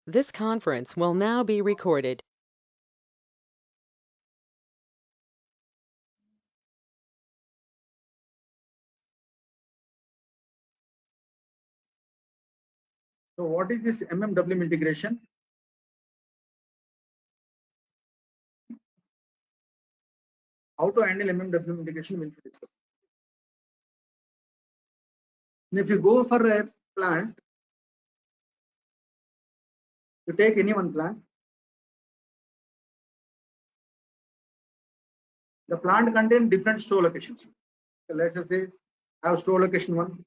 This conference will now be recorded. So what is this MMWM integration? How to handle MMWM integration will be discussed. And if you go for a plant, you take any one plant, the plant contains different store locations. So let's just say I have store location 1,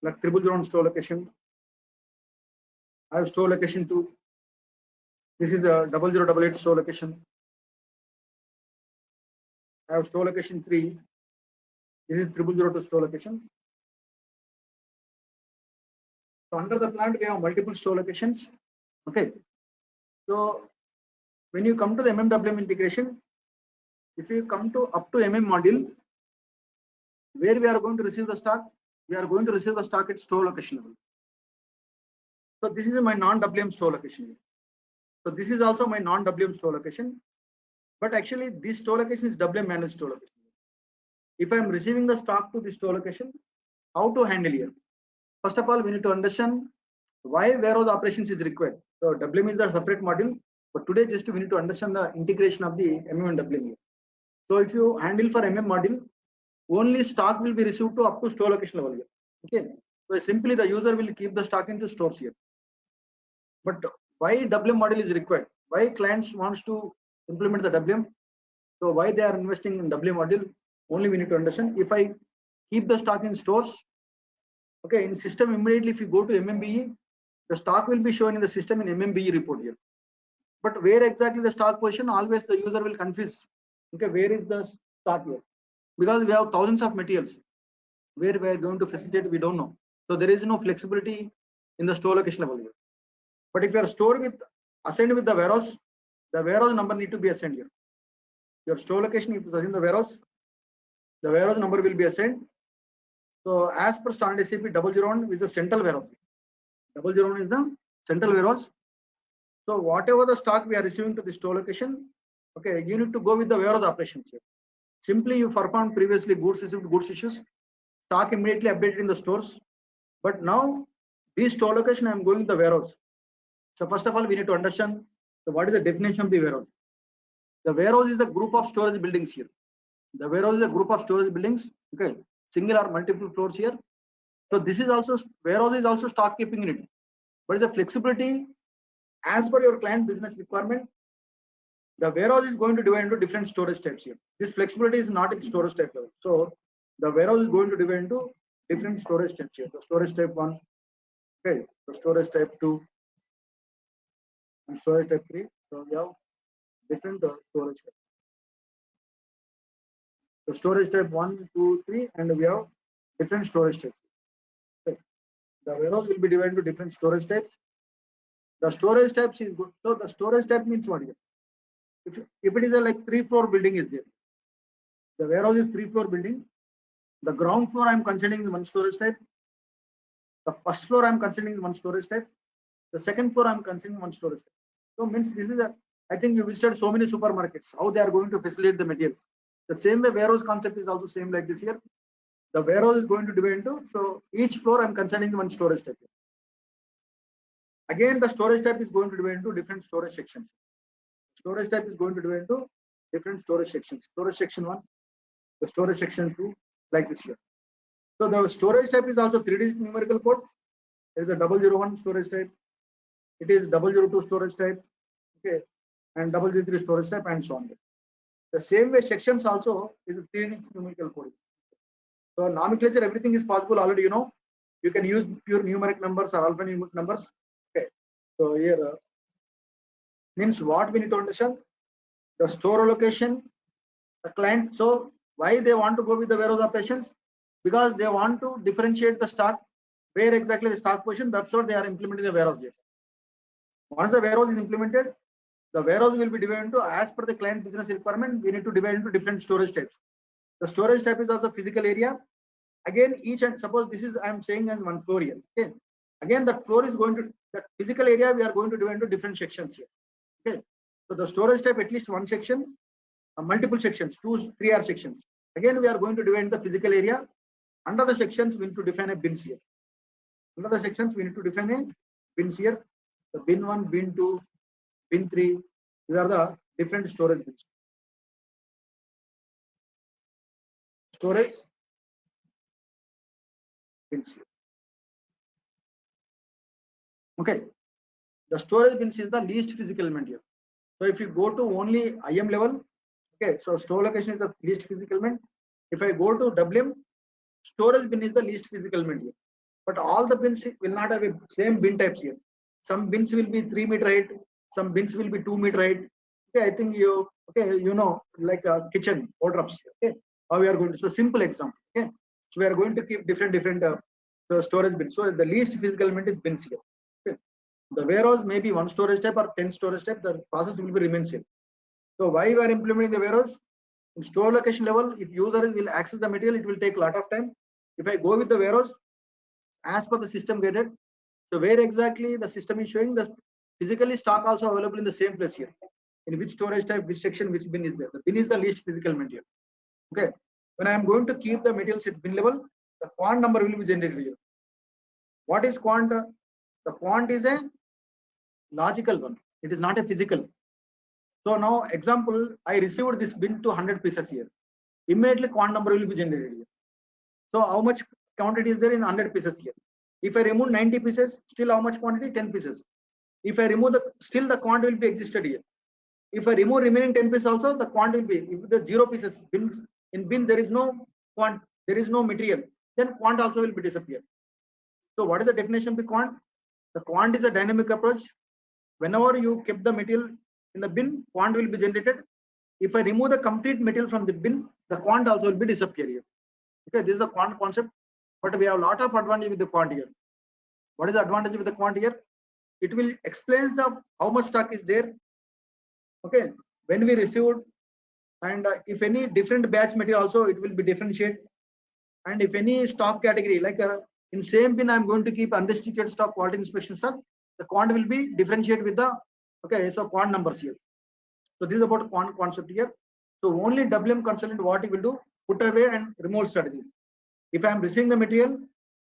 like 000 store location. I have store location 2. This is a 0088 store location. I have store location 3. This is 002 store location. So under the plant, we have multiple store locations. Okay. So when you come to the MMWM integration, if you come to up to MM module, where we are going to receive the stock, we are going to receive the stock at store location level. So this is my non-WM store location. So this is also my non-WM store location. But actually, this store location is WM managed store location. If I am receiving the stock to this store location, how to handle here? First of all, we need to understand why warehouse operations is required. So WM is a separate module, but today just we need to understand the integration of the MM and WM here. So if you handle for MM module, only stock will be received to up to store location level here. Okay. So simply the user will keep the stock into stores here. But why WM model is required? Why clients wants to implement the WM? So why they are investing in WM model? Only we need to understand. If I keep the stock in stores, okay, in system immediately if you go to MMBE, the stock will be shown in the system in MMBE report here. But where exactly the stock position? Always the user will confuse. Okay, where is the stock here? Because we have thousands of materials. Where we are going to facilitate, we don't know. So there is no flexibility in the store location level here. But if you are stored with assigned with the warehouse number need to be assigned here. Your store location, if you assign the warehouse number will be assigned. So as per standard SAP 001 is the central warehouse. 001 is the central warehouse. So whatever the stock we are receiving to the store location, okay, you need to go with the warehouse operations here. Simply you performed previously goods received, goods issues, stock immediately updated in the stores. But now this store location I am going to the warehouse. So first of all, we need to understand what is the definition of the warehouse. The warehouse is a group of storage buildings here. The warehouse is a group of storage buildings. Okay, single or multiple floors here. So this is also warehouse is also stock keeping unit. But it's a flexibility as per your client business requirement. The warehouse is going to divide into different storage types here. This flexibility is not in storage type level. So the warehouse is going to divide into different storage types here. So storage type 1, okay, so storage type 2, and storage type 3. So we have different storage types. So storage type 1, 2, 3, and we have different storage types. Okay. The warehouse will be divided into different storage types. The storage types is good. So the storage type means what here? If it is a like 3-floor building is there. The warehouse is 3-floor building. The ground floor I am considering one storage type. The first floor I am considering one storage type. The second floor I am considering one storage type. So means this is a, I think you visited so many supermarkets, how they are going to facilitate the material. The same way warehouse concept is also same like this here. The warehouse is going to divide into, so each floor I am considering one storage type. Again, the storage type is going to divide into different storage sections. Storage type is going to divide into different storage sections. Storage section 1, the storage section 2, like this here. So the storage type is also 3-digit numerical code. There is a 001 storage type. It is 002 storage type. Okay, and 003 storage type, and so on. The same way sections also is a 3-digit numerical code. So nomenclature, everything is possible already. You know, you can use pure numeric numbers or alphanumeric numbers. Okay, so here means what we need to understand: the store location, the client. So why they want to go with the warehouse operations? Because they want to differentiate the stock, where exactly the stock position. That's what they are implementing the warehouse here. Once the warehouse is implemented, the warehouse will be divided into, as per the client business requirement, we need to divide into different storage types. The storage type is also physical area. Again, each and suppose this is I am saying on one floor here. Okay, Again, that floor is going to, that physical area we are going to divide into different sections here. Okay. So the storage type, at least one section, multiple sections, 2, 3 are sections. Again, we are going to divide the physical area. Under the sections, we need to define a bins here. Under the sections, we need to define a bins here. The bin 1, bin 2, bin 3, these are the different storage bins. Storage bins here. Okay. The storage bins is the least physical element here. So if you go to only IM level, okay, so store location is the least physical element. If I go to WM, storage bin is the least physical element here. But all the bins will not have a same bin types here. Some bins will be 3 meter height, some bins will be 2 meter height. Okay, I think you, okay, you know, like a kitchen wardrobes. Okay, how we are going to, so simple example. Okay, so we are going to keep different storage bins. So the least physical element is bins here. Okay. The warehouse may be 1 storage type or 10 storage type, the process will be remain same. So why we are implementing the warehouse? In store location level, if user will access the material, it will take a lot of time. If I go with the warehouse, as per the system guided, so where exactly the system is showing the physically stock also available in the same place here. In which storage type, which section, which bin is there. The bin is the least physical material. Okay. When I am going to keep the materials at bin level, the quant number will be generated here. What is quant? The quant is a logical one. It is not a physical. So now example, I received this bin to 100 pieces here. Immediately quant number will be generated here. So how much quantity is there in 100 pieces here? If I remove 90 pieces, still how much quantity? 10 pieces. If I remove the, still the quant will be existed here. If I remove remaining 10 pieces also, the quant will be, if the 0 pieces bins, in bin there is no quant, there is no material, then quant also will be disappear. So what is the definition of the quant? The quant is a dynamic approach. Whenever you keep the material in the bin, quant will be generated. If I remove the complete material from the bin, the quant also will be disappear here. Okay, this is the quant concept, but we have a lot of advantage with the quant here. What is the advantage with the quant here? It will explain the how much stock is there. Okay, when we received, and if any different batch material also, it will be differentiate. And if any stock category, like in same bin, I'm going to keep unrestricted stock, quality inspection stock, the quant will be differentiate with the, okay, so quant numbers here. So this is about quant concept here. So only WM consultant, what he will do, put away and remove strategies. If I am receiving the material,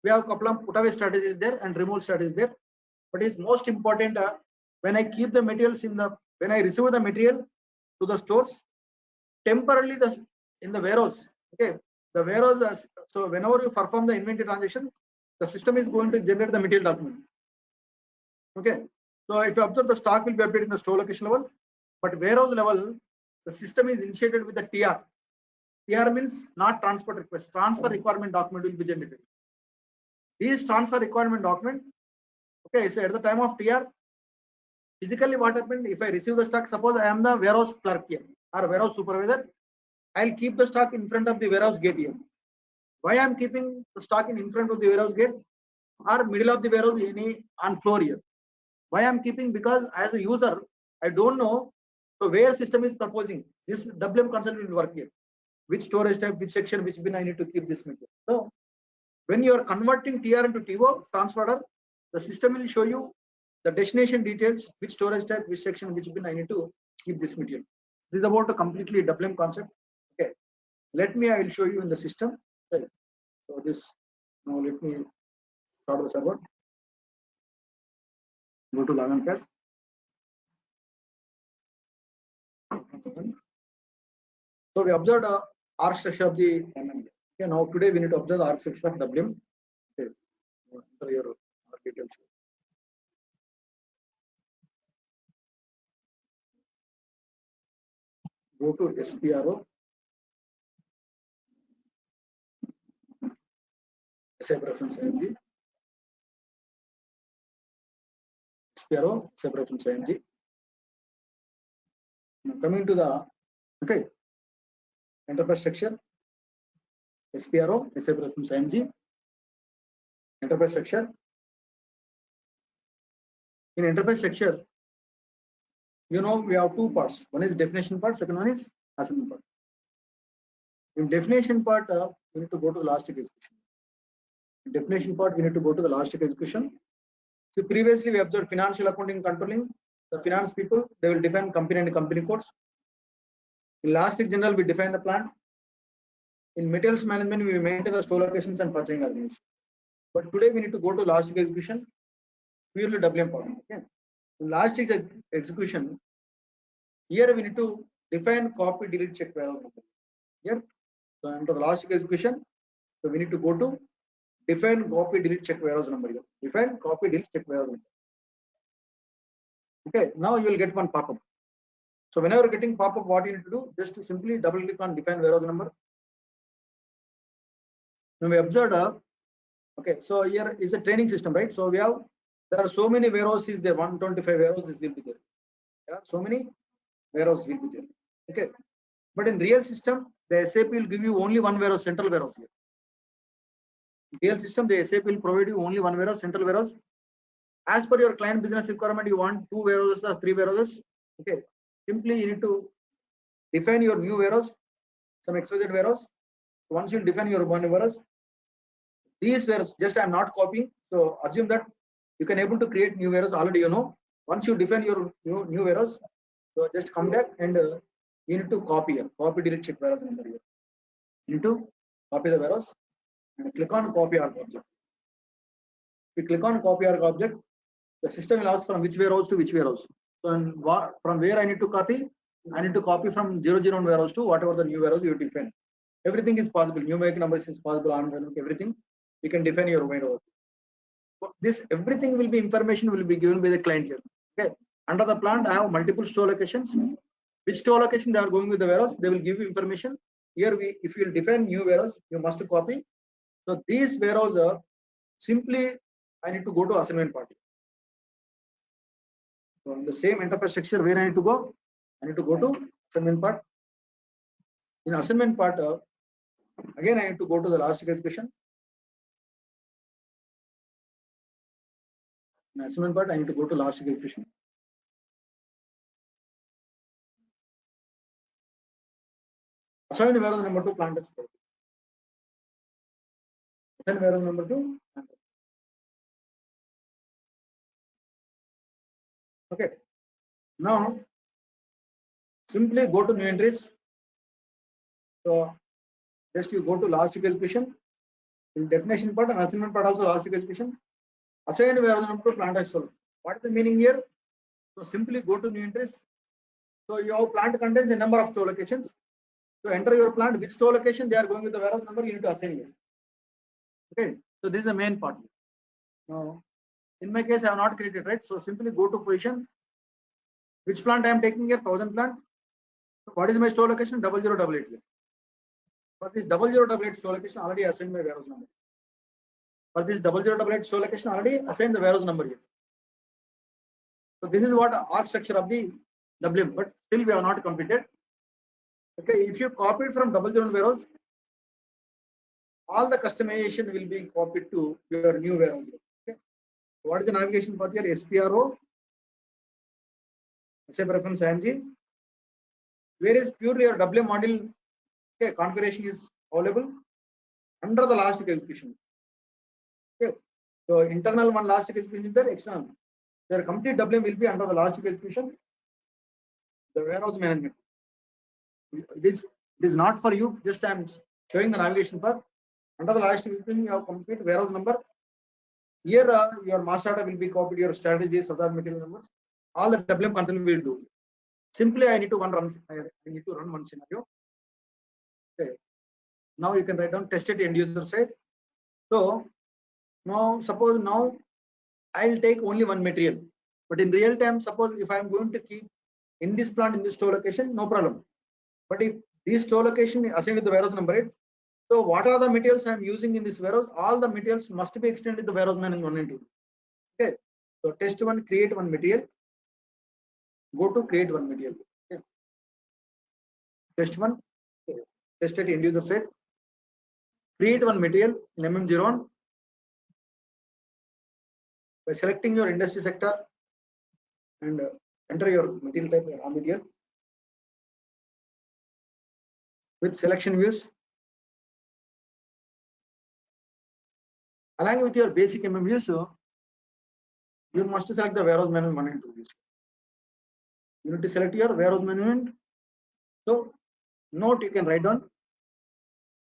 we have a couple of put away strategies there and remove strategies there. But it's most important when I keep the materials in the, when I receive the material to the stores, temporarily the in the warehouse. Okay, the warehouse. So whenever you perform the inventory transaction, the system is going to generate the material document. Okay, so if you observe, the stock will be updated in the store location level, but warehouse level, the system is initiated with the TR. TR means not transfer request. Transfer requirement document will be generated. These transfer requirement document. Okay, so at the time of TR, physically what happened? If I receive the stock, suppose I am the warehouse clerk here or warehouse supervisor, I'll keep the stock in front of the warehouse gate here. Why I am keeping the stock in front of the warehouse gate or middle of the warehouse any on floor here? Why I am keeping? Because as a user, I don't know. So where system is proposing this WM concept will work here. Which storage type, which section, which bin I need to keep this material. So when you are converting TR into TO transfer, the system will show you the destination details, which storage type, which section, which bin I need to keep this material. This is about a completely WM concept. Okay, let me, I will show you in the system. Okay. So this, now let me start the server. Go to login pad. So we observed R structure of the MM. Okay, now today we need to observe the R structure of WM. Okay, enter your details. Go to SPRO, SAP reference IMG, SPRO, SAP reference IMG. Now coming to the, okay, enterprise structure, SPRO, SAP reference IMG, enterprise structure. In enterprise structure, you know, we have two parts. One is definition part, second one is assessment part. In definition part, we need to go to the last execution. In definition part, we need to go to the last execution. So previously we observed financial accounting controlling. The finance people, they will define company and company codes. In Elastic General, we define the plant. In materials management, we maintain the store locations and purchasing organization. But today we need to go to logistic execution, purely WM part. Okay. In logistic execution, here we need to define copy, delete, check warehouse number. Here, so under the logistic execution, so we need to go to define copy, delete, check warehouse number. Here. Define copy, delete, check warehouse number. Okay. Now you will get one pop-up. So whenever you're getting pop-up, what you need to do, just to simply double click on define warehouse number. Now we observed okay, so here is a training system, right? So we have, there are so many warehouses there, 125 warehouses will be there. Yeah, so many warehouses will be there. Okay, but in real system, the SAP will give you only one warehouse, central warehouse here. In real system, the SAP will provide you only one warehouse, central warehouse. As per your client business requirement, you want 2 warehouses or 3 warehouses. Okay, simply you need to define your new warehouse, some XYZ warehouse. Once you define your one warehouse, these warehouse, just I'm not copying. So assume that you can able to create new warehouse already, you know. Once you define your new warehouse, so just come back and you need to copy here, copy delete check warehouse number here. You need to copy the warehouse and click on copy arc object. If you click on copy arc object, the system will ask from which warehouse to which warehouse. So from where I need to copy, I need to copy from 001 warehouse to whatever the new warehouse you define. Everything is possible. Numeric numbers is possible on everything. You can define your warehouse. So this everything will be information will be given by the client here. Okay. Under the plant, I have multiple store locations. Which store location they are going with the warehouse, they will give you information. Here if you will define new warehouse, you must copy. So these warehouse are simply I need to go to assignment part. So in the same enterprise structure where I need to go, I need to go to assignment part. In assignment part, again I need to go to the last execution. In assignment part, I need to go to last execution. Assigned warehouse number 2 plant export. Assigned warehouse number 2. Okay. Now simply go to new entries. So just you go to last execution. In definition part and assignment part also last execution. Assigned warehouse number 2 plant export. What is the meaning here? So simply go to new entries. So your plant contains a number of store locations. To enter your plant, which store location they are going with the warehouse number, you need to assign here. Okay, so this is the main part. Now, in my case, I have not created, right? So simply go to position. Which plant I am taking here? 1000 plant. What is my store location? 0088 here. For this 0088 store location, already assigned my warehouse number. For this 0088 store location, already assigned the warehouse number here. So this is what org structure of the WM, but still we have not completed. Okay, if you copied from 00 warehouse, all the customization will be copied to your new warehouse. Okay. What is the navigation path here? SPRO, SAP reference IMG. Where is purely your WM module? Okay, configuration is available under the last execution. Okay, so internal one last execution is there, external. Their complete WM will be under the last execution, the warehouse management. It is not for you, just I am showing the navigation path. Under the last execution, you have complete warehouse number. Here, your master data will be copied, your strategies, other material numbers. All the WM console will do. Simply, I need to run one scenario. Okay. Now you can write down test at end user side. So now suppose now I'll take only one material, but in real time, suppose if I'm going to keep in this plant in this store location, no problem. But if this store location assigned with the warehouse number 8, so what are the materials I'm using in this warehouse? All the materials must be extended to the warehouse management 1 and 2. Okay. So test one, create one material. Go to create one material. Okay. Test one, okay. Test at end user side. Create one material in MM01 by selecting your industry sector and enter your material type raw material with selection views. Along with your basic MM views, you must select the warehouse management 1 and 2 views. You need to select your warehouse management. So note you can write down.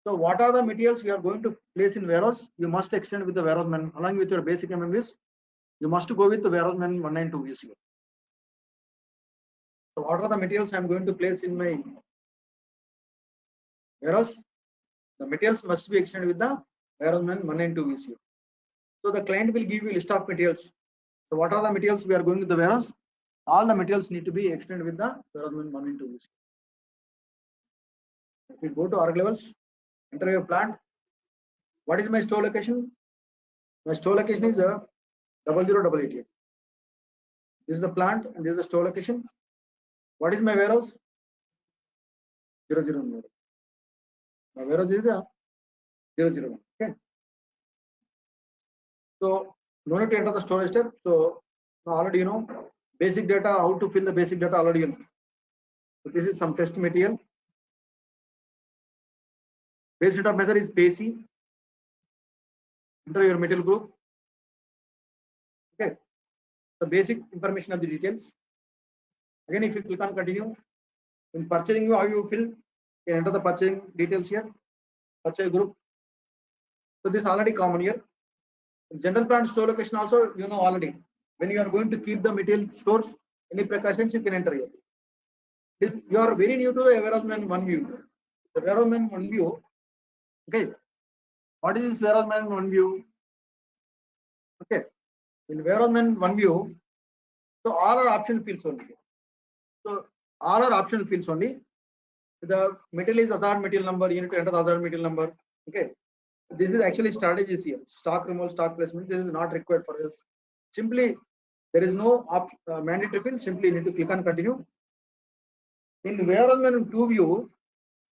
So what are the materials you are going to place in warehouse? You must extend with the warehouse management along with your basic MMVs. You must go with the warehouse management 1 and 2 views here. So what are the materials I am going to place in my warehouse? The materials must be extended with the warehouse management 1 and 2 views here. So the client will give you a list of materials. So what are the materials we are going to the warehouse? All the materials need to be extended with the warehouse management 1 and 2 views. If we go to org levels, enter your plant. What is my store location? My store location is 00888. This is the plant and this is the store location. What is my warehouse? 001. My warehouse is 001. Okay. So no need to enter the storage step. So already you know basic data, how to fill the basic data already you know. So this is some test material. Base unit of measure is PAC. Enter your material group. Okay. The basic information of the details. Again, if you click on continue, in purchasing how you fill, you can enter the purchasing details here. Purchase group. So this is already common here. General plant store location also you know already. When you are going to keep the material stores, any precautions you can enter here. You are very new to the warehouse management 1 view. The warehouse management 1 view. Okay. What is this warehouse management 1 view? Okay. In warehouse management 1 view, so all are optional fields only. So all are optional fields only. The material is Aadhaar material number. You need to enter the Aadhaar material number. Okay. This is actually strategies here. Stock removal, stock placement. This is not required for us. Simply, there is no mandatory field. Simply, you need to click on continue. In warehouse management 2 view,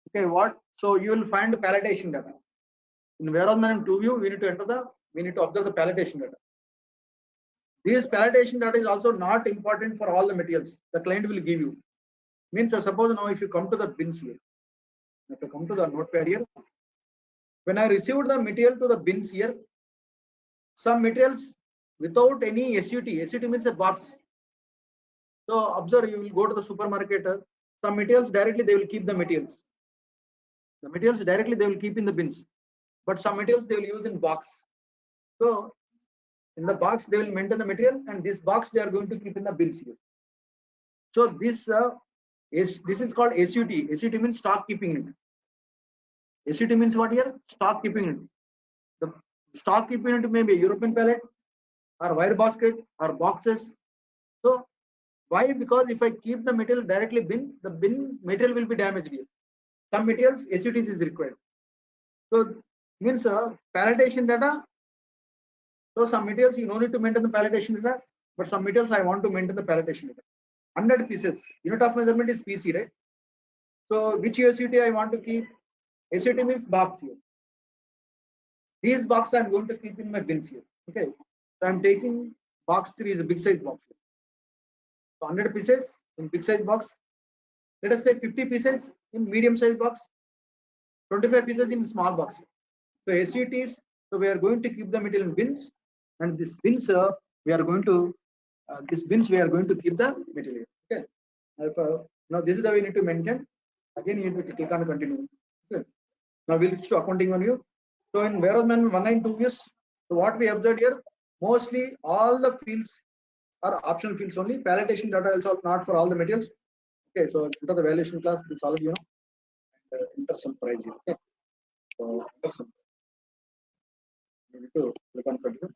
okay, what? So you will find palletation data. In warehouse management 2 view, we need to observe the palletation data. This palletation data is also not important for all the materials. The client will give you. Means suppose now if you come to the bins here, if you come to the notepad here, when I received the material to the bins here, some materials without any SUT. SUT means a box. So observe, you will go to the supermarket. Some materials directly they will keep the materials. The materials directly they will keep in the bins, but some materials they will use in box. So in the box they will maintain the material, and this box they are going to keep in the bins here. So this is called SUT. SUT means stock keeping unit. SUT means what here? Stock keeping unit. The stock keeping unit may be European pallet or wire basket or boxes. So why? Because if I keep the material directly bin, the bin material will be damaged here. Some materials SUTs is required. So means palletation data. So some materials you no need to maintain the palletation data, but some materials I want to maintain the palletation data. 100 pieces. Unit of measurement is PC, right? So which SUT I want to keep? SUT means box here. These box I'm going to keep in my bins here. Okay. So I'm taking box 3 is a big size box. So 100 pieces in big size box. Let us say 50 pieces in medium size box. 25 pieces in small box. So SUTs, so we are going to keep the material in bins, and this bins we are going to we are going to keep the material. Okay. Now this is the way you need to maintain. Again, you need to click on continue. Okay. Now we'll switch to accounting one view. So in warehouse management 1 and 2 views, so what we observed here, mostly all the fields are optional fields only. Palletation data is not for all the materials. Okay. So enter the valuation class. This already you know. Enter some price here. Okay. So enter some. You need to click on continue.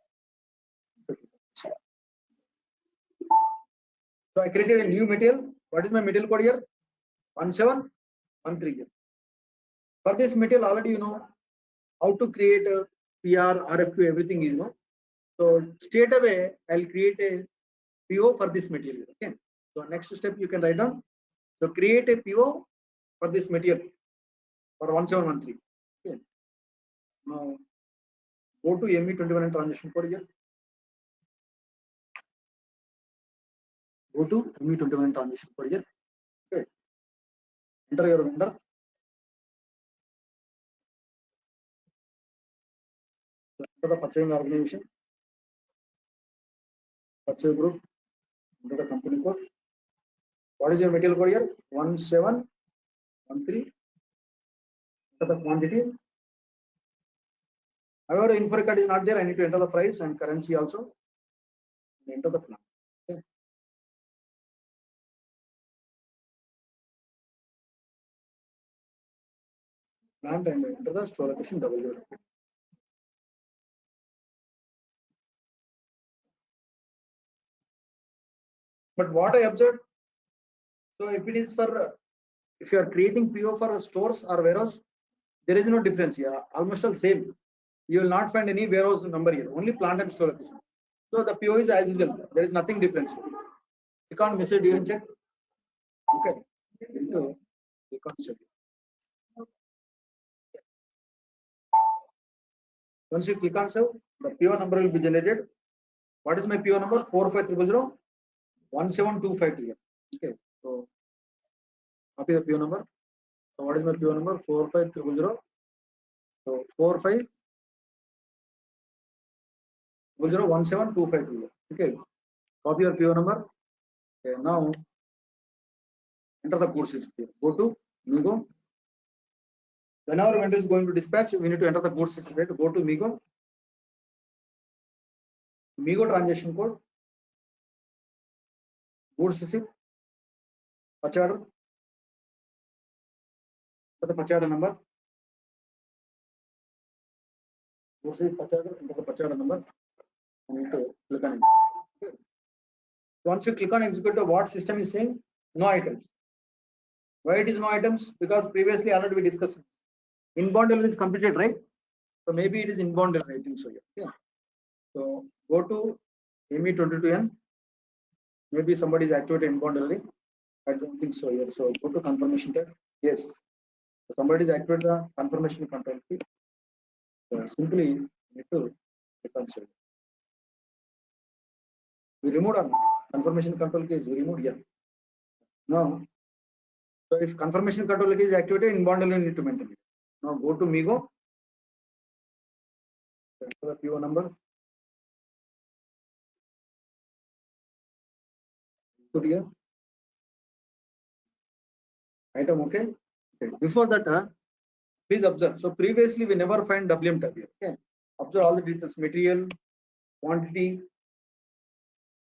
So I created a new material. What is my material code here? 1713 here. For this material already you know how to create a PR, RFQ, everything you know. So straight away I'll create a PO for this material. Okay. So next step you can write down. So create a PO for this material for 1713. Okay. Now go to ME21 and transaction code here. Go to ME21 and transaction code here. Okay. Enter your vendor. Enter the purchasing organization. purchase group, enter the company code. What is your material code here? 1713. Enter the quantity. However, info record is not there. I need to enter the price and currency also. Enter the plant. Okay. Plant and enter the store location 00. But what I observed, so if it is for, if you are creating PO for stores or warehouse, there is no difference here. Almost all same. You will not find any warehouse number here. Only plant and store location. So the PO is as usual. There is nothing difference. Click on message during check. Okay. Click on check. Once you click on save, the PO number will be generated. What is my PO number? 45000 1725 here. Okay. So copy the PO number. So what is my PO number? 45000. So 450017252 here. Okay. Copy your PO number. Okay. Now enter the code system here. Go to Migo. Whenever vendor is going to dispatch, we need to enter the code system. Right? Go to Migo. Migo transaction code. Goods receipt. Purchase order. The purchase order number. Goods receipt purchase order. Enter the purchase order number. And need to click on it. Okay. Once you click on execute, what system is saying? No items. Why it is no items? Because previously already we discussed. Inbound delivery is completed, right? So maybe it is inbound delivery. I think so. Yeah. So go to ME22N. Maybe somebody is activated inbound delivery. I don't think so here. So go to confirmation tab. Yes. So somebody is activated the confirmation control key. So simply need to click on save. We removed on confirmation control key is removed. Yeah. Now, so if confirmation control key is activated, inbound delivery need to maintain it. Now go to Migo. Enter the PO number. Put here. Item okay. Okay. Before that, please observe. So previously we never find WM tab here. Okay. Observe all the details: material, quantity.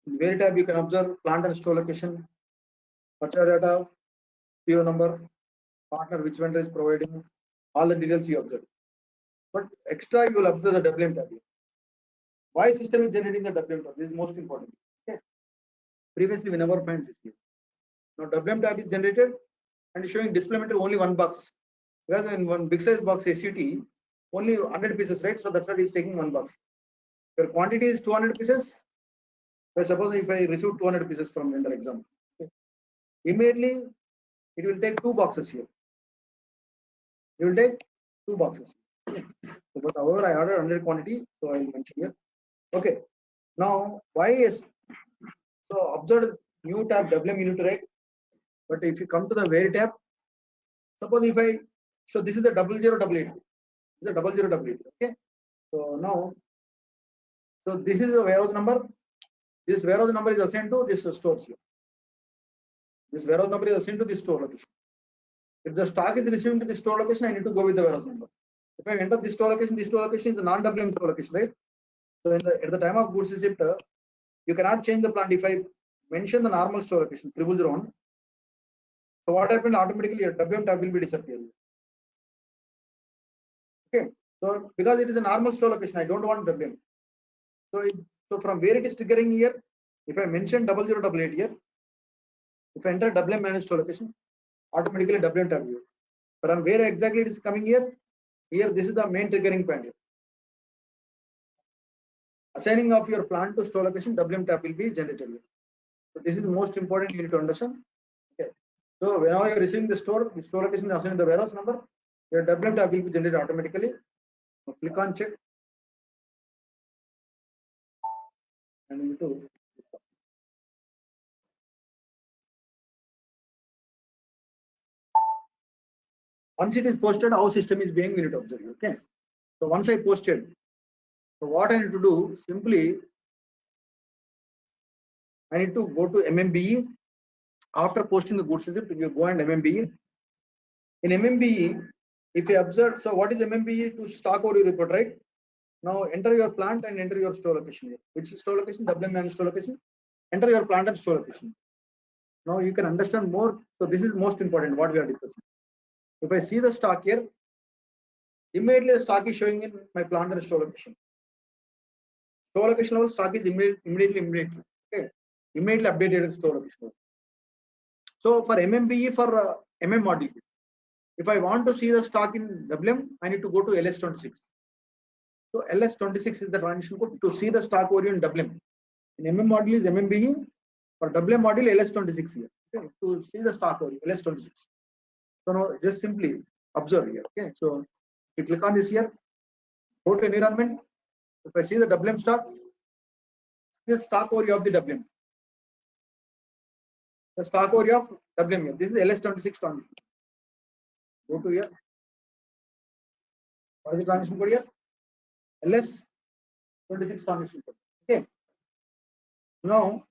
In where tab you can observe plant and store location, purchase data, PO number, partner, which vendor is providing, all the details you observe. But extra you will observe the WM tab here. Why system is generating the WM tab? This is most important. Okay. Previously we never find this here. Now WM tab is generated and showing display material only one box. Because in one big size box SUT, only 100 pieces, right? So that's why it's taking one box. Your quantity is 200 pieces. So suppose if I receive 200 pieces from vendor example, okay. Immediately it will take two boxes here. It will take two boxes. Okay. So, but however, I ordered 100 quantity, so I will mention here. Okay. Now, why is so observe new tab WM unit, right? But if you come to the where tab, suppose if I so this is the 0088. This is the 0088. Okay. So now, so this is the warehouse number. This warehouse number is assigned to this stores here. This warehouse number is assigned to this store location. If the stock is receiving to the store location, I need to go with the warehouse number. If I enter this store location is a non-WM store location, right? So at the time of goods receipt, you cannot change the plant. If I mention the normal store location 001, so what happened automatically? WM tab will be disappearing. Okay, so because it is a normal store location, I don't want WM. So from where it is triggering here, if I mention 0088 here, if I enter WM managed store location, automatically WM tab here. From where exactly it is coming here, this is the main triggering point here. Assigning of your plant to store location, WM tab will be generated here. So this is the most important you need to understand. Okay. So whenever you are receiving the store location is assigned the warehouse number, your WM tab will be generated automatically. So click on check. And you need to once it is posted, how system is being we need to observe. Okay. So once I posted, so what I need to do simply I need to go to MMBE. After posting the goods receipt, you go and MMBE. In MMBE, if you observe, so what is MMBE? To stock order report, right? Now enter your plant and enter your store location here. Which store location? WM store location. Enter your plant and store location. Now you can understand more. So this is most important what we are discussing. If I see the stock here, immediately the stock is showing in my plant and store location. Store location level stock is immediately. Okay. Immediately updated in store location. So for MMBE for MM module, if I want to see the stock in WM, I need to go to LS26. So LS26 is the transition code to see the stock value in WM. In MM module is MMBE, for WM module LS26 here. Okay, to see the stock value LS26. So now just simply observe here. Okay, so you click on this here, go to environment. If I see the WM stock, this stock value of the WM. The stock value of WM here. This is LS26 transition. Go to here. What is the transition code here? LS26 transition code. Okay. Now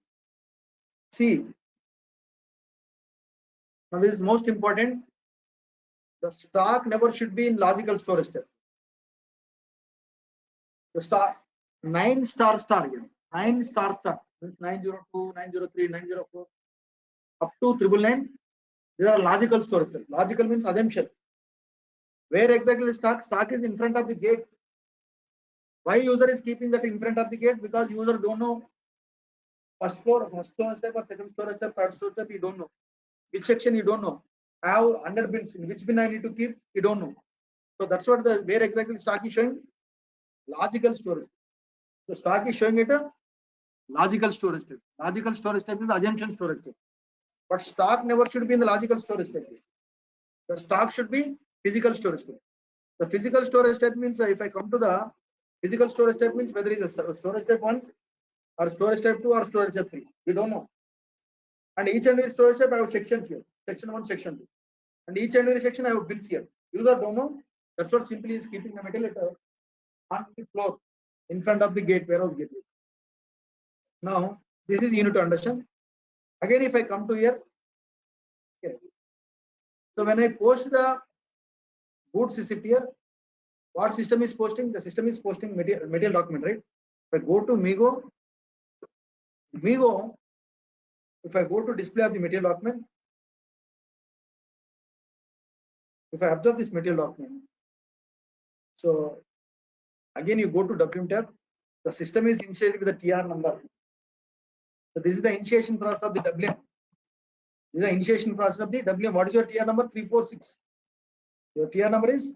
see. Now this is most important. The stock never should be in logical storage step. The star 9 star here. 9 star means 902, 903, 904 up to 999. These are logical storage step. Logical means assumption. Where exactly the stock is in front of the gate. Why user is keeping that in front of the gate? Because user don't know first floor, first storage step or second storage step, third storage step, you don't know. Which section you don't know. I have 100 bins. In which bin I need to keep, you don't know. So that's what the where exactly stock is showing. Logical storage. The stock is showing it a logical storage step. Logical storage step is the assumption storage step. But stock never should be in the logical storage step. The stock should be physical storage step. The physical storage step means if I come to the physical storage step means whether it is a storage step 1 or storage step 2 or storage step 3. We don't know. And each and every storage step I have sections here. Section 1, section 2. And each and every section I have bins here. User don't know. That's what simply is keeping the metal on the floor in front of the gate, warehouse gateway. Now, this is you need to understand. Again, if I come to here, okay. So when I post the goods receipt here, what system is posting? The system is posting material document, right? If I go to Migo, if I go to display of the material document, if I observe this material document, so again you go to WM tab, the system is initiated with the TR number. So this is the initiation process of the WM. This is the initiation process of the WM. What is your TR number? 346. Your TR number is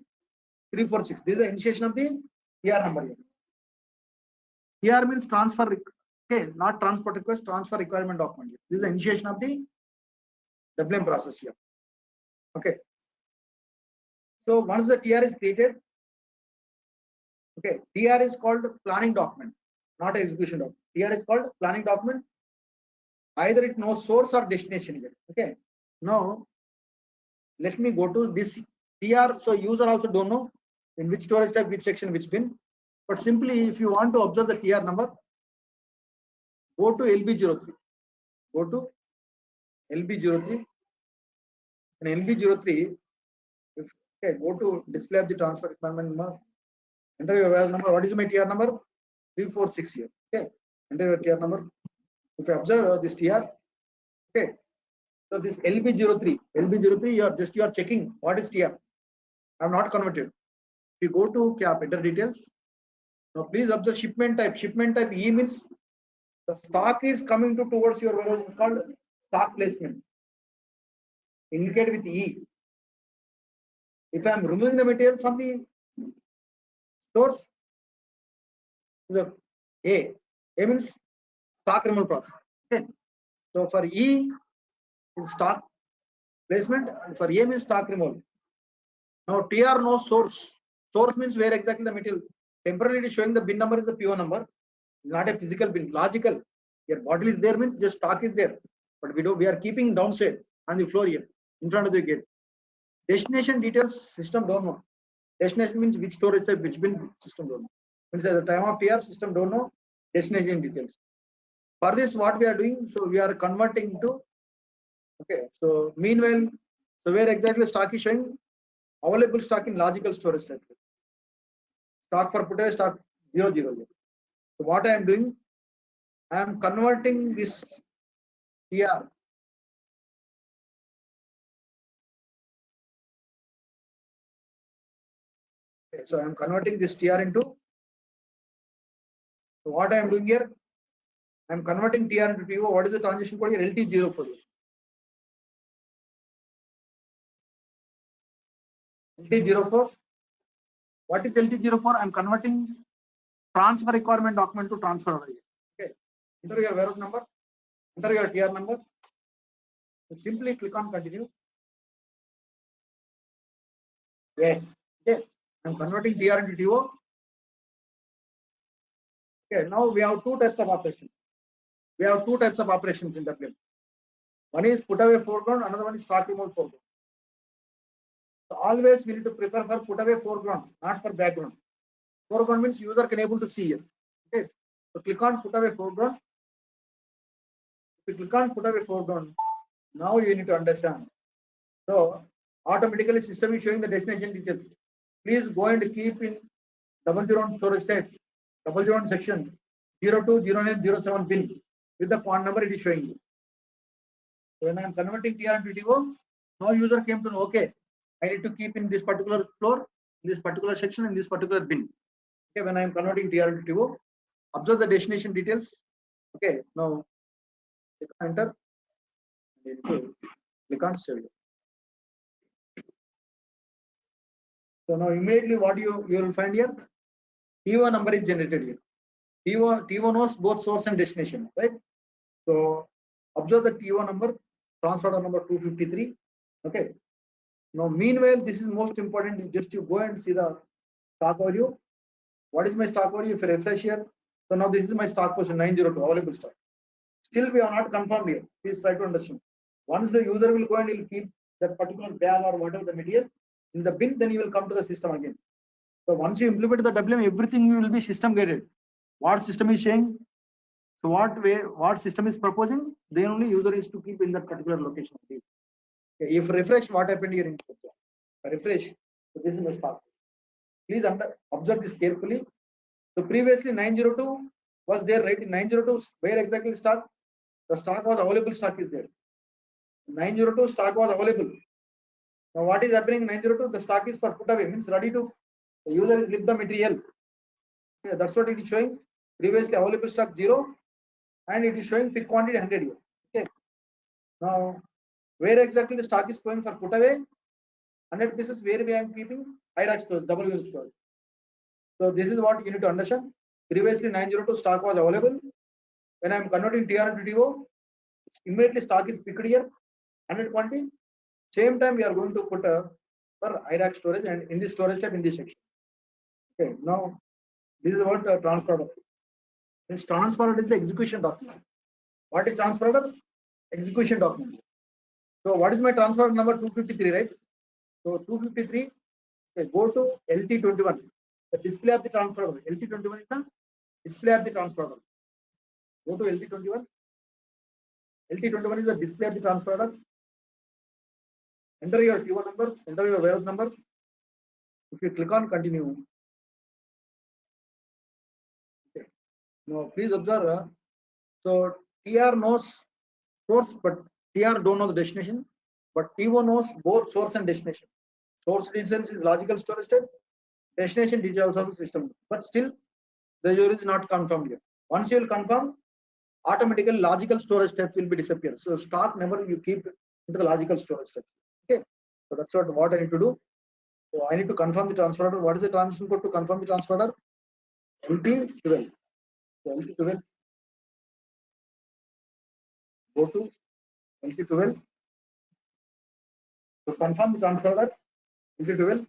346. This is the initiation of the TR number here. TR means transfer, okay, not transport request, transfer requirement document. This is the initiation of the WM process here. Okay. So once the TR is created, okay, TR is called planning document, not execution document. TR is called planning document. Either it knows source or destination here. Okay. Now let me go to this TR. So user also don't know in which storage type, which section, which bin. But simply if you want to observe the TR number, go to LB03. Go to LB03. And LB03, if okay, go to display of the transfer requirement number. Enter your wire number. What is my TR number? 346 here. Okay. Enter your TR number. If you observe this TR, okay. So this LB03, you are checking what is TR. I have not converted. If you go to CAP, enter details. Now please observe shipment type. Shipment type E means the stock is coming towards your warehouse. It's called stock placement. Indicate with E. If I am removing the material from the stores, the A means stock removal process. Okay. So for E is stock placement, and for A means stock removal. Now TR no source. Source means where exactly the material. Temporarily showing the bin number is the PO number. It's not a physical bin. Logical. Your bottle is there means just stock is there. But we are keeping downside on the floor here in front of the gate. Destination details system don't know. Destination means which storage type, which bin system don't know. Means at the time of TR system don't know destination details. For this, what we are doing, so we are converting to, okay, so meanwhile, so where exactly stock is showing available stock in logical storage type. Stock for put away stock 000. So what I am doing, I am converting this TR. Okay, so I am converting this TR into, so what I am doing here, I am converting TR into TO. What is the transition code here? LT04. LT04. What is LT04? I am converting transfer requirement document to transfer order here. Okay. Enter your warehouse number, enter your TR number. So simply click on continue. Yes. Okay. I am converting TR into TO. Okay. Now we have two types of operations. We have two types of operations in WM. One is put away foreground, another one is stock remote foreground. So always we need to prefer for put away foreground, not for background. Foreground means user can able to see it. Okay. So click on put away foreground. If you click on put away foreground, now you need to understand. So automatically system is showing the destination details. Please go and keep in 001 storage state, 001 section 020907 pin with the quant number it is showing you. So when I am converting TR into TO, no user came to know, okay, I need to keep in this particular floor, in this particular section, in this particular bin. Okay, when I am converting TR into TO, observe the destination details. Okay, now click on enter. Click on save. So now immediately what you will find here, TO number is generated here. TO knows both source and destination, right? So observe the TO number, transfer order number 253. Okay. Now meanwhile, this is most important. Just you go and see the stock value. What is my stock value? If you refresh here, so now this is my stock position 902 available stock. Still we are not confirmed here. Please try to understand. Once the user will go and he'll keep that particular bag or whatever the material in the bin, then he will come to the system again. So once you implement the WM, everything will be system guided. What system is saying, so what system is proposing, then only user is to keep in that particular location. Okay. If refresh, what happened here in refresh, so this is my stock. Please observe this carefully. So previously 902 was there, right? In 902, where exactly stock? The stock was available, stock is there. 902 stock was available. Now what is happening in 902? The stock is for put away, means ready to, the user is lift the material. Okay, that's what it is showing. Previously available stock 0 and it is showing pick quantity 100 here. Okay. Now where exactly the stock is going for put away? 100 pieces where we are keeping high rack stores, double unit stores. So this is what you need to understand. Previously 902 stock was available. When I am converting TR to TO, immediately stock is picked here, 100 quantity. Same time we are going to put a for high rack storage and in this storage type in this section. Okay, now this is what transfer order. This transfer order is the execution document. What is transfer order? Execution document. So what is my transfer order number 253, right? So 253, okay, go to LT21. The display of the transfer order. LT21 is the display of the transfer order. Go to LT21. LT21 is the display of the transfer order. Enter your TO number, enter your warehouse number. If you click on continue, okay. Now please observe. So TR knows source, but TR don't know the destination. But TO knows both source and destination. Source distance is logical storage type. Destination details also system. But still, the user is not confirmed here. Once you will confirm, automatically logical storage steps will be disappear. So stock never you keep into the logical storage step. Okay. So that's what I need to do. So I need to confirm the transfer order. What is the transition code to confirm the transfer order? LT12. So LT12. Go to LT12. To confirm the transfer order, LT12.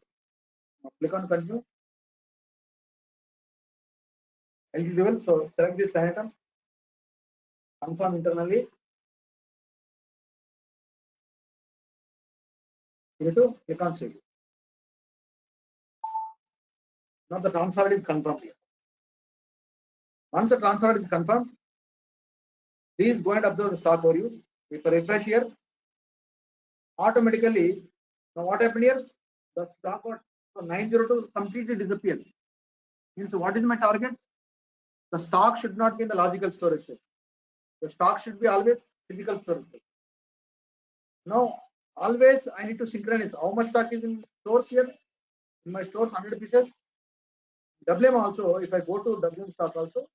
Click on continue. LT12. So select this item. Confirm internally. You need to click on save. Now the transfer order is confirmed here. Once the transfer order is confirmed, Please go and observe the stock overview. If I refresh here, automatically, now what happened here? The stock got 902 completely disappeared. Means what is my target? The stock should not be in the logical storage state. The stock should be always physical storage state. Now, always I need to synchronize how much stock is in stores here. In my stores, 100 pieces. WM also, if I go to WM stock also,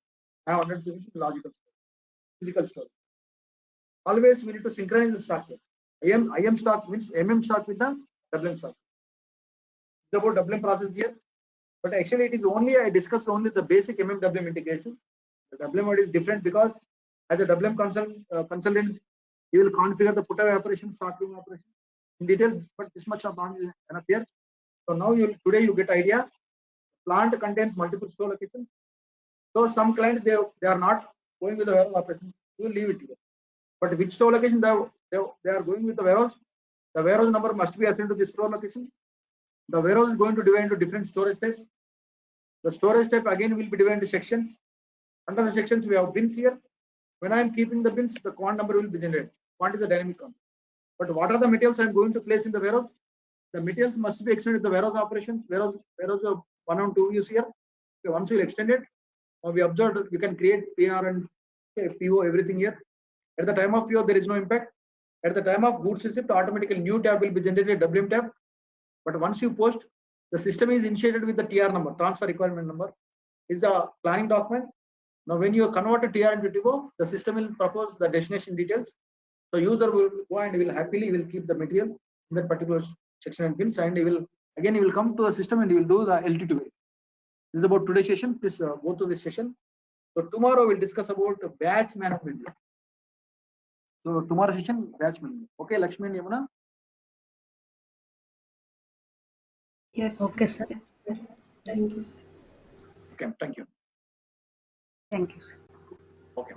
I have 100 pieces in logical storage, physical storage. Always we need to synchronize the stock here. IM stock means MM stock with the WM stock. It's about WM process here. But actually, it is only I discussed only the basic WM integration. The WM is different because as a WM consultant, you will configure the put away operation, stock room operation in detail. But this much of knowledge is enough here. So now today you get idea. Plant contains multiple store locations. So some clients they are not going with the warehouse operation. You will leave it here. But which store location they are going with the warehouse? The warehouse number must be assigned to the store location. The warehouse is going to divide into different storage types. The storage type again will be divided into sections. Under the sections, we have bins here. When I am keeping the bins, the quant number will be generated. Quant is the dynamic count. But what are the materials I am going to place in the warehouse? The materials must be extended to the warehouse operations. Warehouse 1 and 2 is here. Okay, once we extend it, we observed you can create PR and PO, everything here. At the time of PO, there is no impact. At the time of goods receipt, automatically new tab will be generated, WM tab. But once you post, the system is initiated with the TR number, transfer requirement number, is a planning document. Now, when you convert a TR into TIVO, the system will propose the destination details. So user will go and will happily keep the material in that particular section and bins, and he will come to the system and he will do the LT2A. This is about today's session. Please go to this session. So tomorrow we'll discuss about batch management. So tomorrow session batch management. Okay, Lakshmi and Yamuna. Yes. Okay, sir. Yes, sir. Thank you, sir. Okay, thank you. Thank you, sir. Okay.